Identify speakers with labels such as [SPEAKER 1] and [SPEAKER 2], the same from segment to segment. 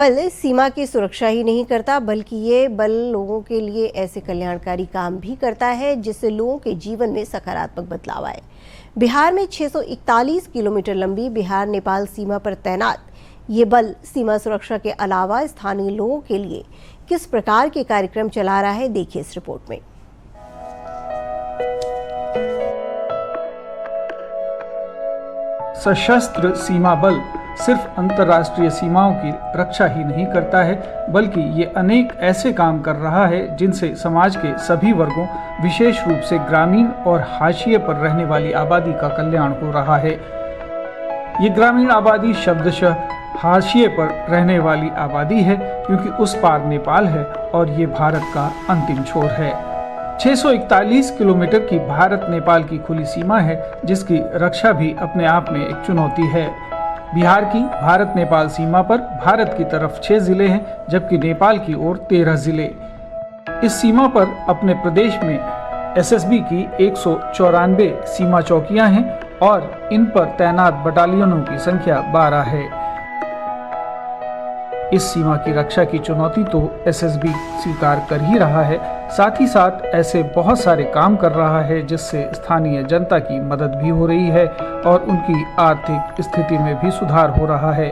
[SPEAKER 1] बल सीमा की सुरक्षा ही नहीं करता बल्कि ये बल लोगों के लिए ऐसे कल्याणकारी काम भी करता है जिससे लोगों के जीवन में सकारात्मक बदलाव आए। बिहार में 641 किलोमीटर लंबी बिहार नेपाल सीमा पर तैनात ये बल सीमा सुरक्षा के अलावा स्थानीय लोगों के लिए किस प्रकार के कार्यक्रम चला रहा है, देखिए इस रिपोर्ट में।
[SPEAKER 2] सशस्त्र सीमा बल सिर्फ अंतर्राष्ट्रीय सीमाओं की रक्षा ही नहीं करता है बल्कि ये अनेक ऐसे काम कर रहा है जिनसे समाज के सभी वर्गों, विशेष रूप से ग्रामीण और हाशिए पर रहने वाली आबादी का कल्याण हो रहा है। ये ग्रामीण आबादी शब्दशः हाशिए पर रहने वाली आबादी है क्योंकि उस पार नेपाल है और ये भारत का अंतिम छोर है। 641 किलोमीटर की भारत नेपाल की खुली सीमा है जिसकी रक्षा भी अपने आप में एक चुनौती है। बिहार की भारत नेपाल सीमा पर भारत की तरफ 6 जिले हैं जबकि नेपाल की ओर 13 जिले। इस सीमा पर अपने प्रदेश में एसएसबी की 194 सीमा चौकियां हैं और इन पर तैनात बटालियनों की संख्या 12 है। इस सीमा की रक्षा की चुनौती तो एसएसबी स्वीकार कर ही रहा है, साथ ही साथ ऐसे बहुत सारे काम कर रहा है जिससे स्थानीय जनता की मदद भी हो रही है और उनकी आर्थिक स्थिति में भी सुधार हो रहा है।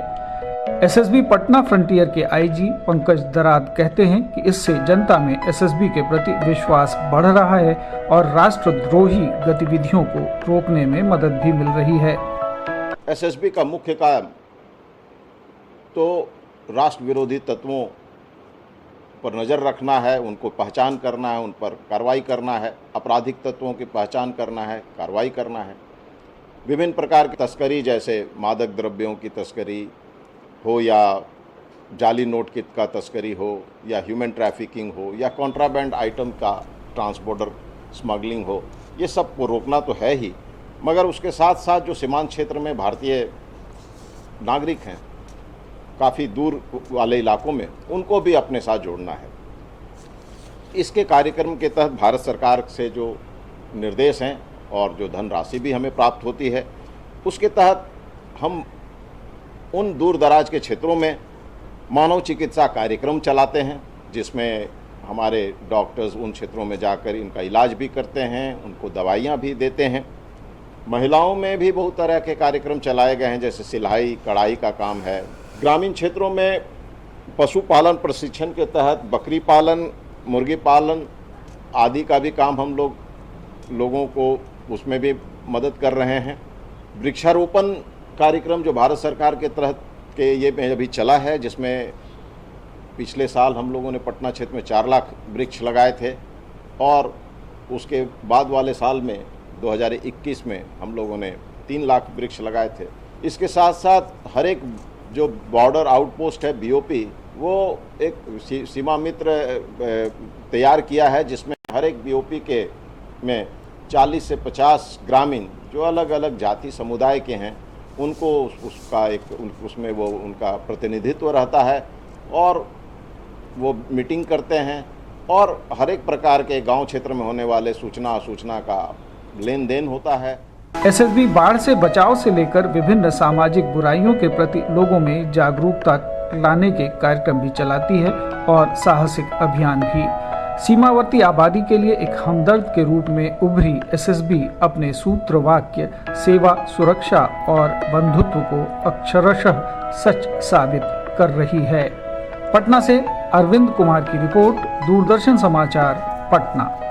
[SPEAKER 2] एसएसबी पटना फ्रंटियर के आईजी पंकज दराद कहते हैं कि इससे जनता में एसएसबी के प्रति विश्वास बढ़ रहा है और राष्ट्रद्रोही गतिविधियों को रोकने में मदद भी मिल रही है।
[SPEAKER 3] एसएसबी का मुख्य काम तो राष्ट्र विरोधी तत्वों पर नज़र रखना है, उनको पहचान करना है, उन पर कार्रवाई करना है, आपराधिक तत्वों की पहचान करना है, कार्रवाई करना है। विभिन्न प्रकार की तस्करी जैसे मादक द्रव्यों की तस्करी हो या जाली नोट की का तस्करी हो या ह्यूमन ट्रैफिकिंग हो या कॉन्ट्राबैंड आइटम का ट्रांसबॉर्डर स्मगलिंग हो, ये सब को रोकना तो है ही, मगर उसके साथ साथ जो सीमांत क्षेत्र में भारतीय नागरिक हैं काफ़ी दूर वाले इलाकों में, उनको भी अपने साथ जोड़ना है। इसके कार्यक्रम के तहत भारत सरकार से जो निर्देश हैं और जो धनराशि भी हमें प्राप्त होती है, उसके तहत हम उन दूर दराज के क्षेत्रों में मानव चिकित्सा कार्यक्रम चलाते हैं जिसमें हमारे डॉक्टर्स उन क्षेत्रों में जाकर इनका इलाज भी करते हैं, उनको दवाइयाँ भी देते हैं। महिलाओं में भी बहुत तरह के कार्यक्रम चलाए गए हैं जैसे सिलाई कढ़ाई का काम है। ग्रामीण क्षेत्रों में पशुपालन प्रशिक्षण के तहत बकरी पालन, मुर्गी पालन आदि का भी काम हम लोगों को उसमें भी मदद कर रहे हैं। वृक्षारोपण कार्यक्रम जो भारत सरकार के तहत के ये में अभी चला है, जिसमें पिछले साल हम लोगों ने पटना क्षेत्र में 4 लाख वृक्ष लगाए थे और उसके बाद वाले साल में 2021 में हम लोगों ने 3 लाख वृक्ष लगाए थे। इसके साथ साथ हर एक जो बॉर्डर आउटपोस्ट है बीओपी, वो एक सीमा मित्र तैयार किया है जिसमें हर एक बीओपी के में 40 से 50 ग्रामीण जो अलग अलग जाति समुदाय के हैं उनको उसका उसमें वो उनका प्रतिनिधित्व रहता है और वो मीटिंग करते हैं और हर एक प्रकार के गांव क्षेत्र में होने वाले सूचना असूचना का लेन देन होता है।
[SPEAKER 2] एसएसबी बाढ़ से बचाव से लेकर विभिन्न सामाजिक बुराइयों के प्रति लोगों में जागरूकता लाने के कार्यक्रम भी चलाती है और साहसिक अभियान भी। सीमावर्ती आबादी के लिए एक हमदर्द के रूप में उभरी एसएसबी अपने सूत्र वाक्य सेवा, सुरक्षा और बंधुत्व को अक्षरशः सच साबित कर रही है। पटना से अरविंद कुमार की रिपोर्ट, दूरदर्शन समाचार, पटना।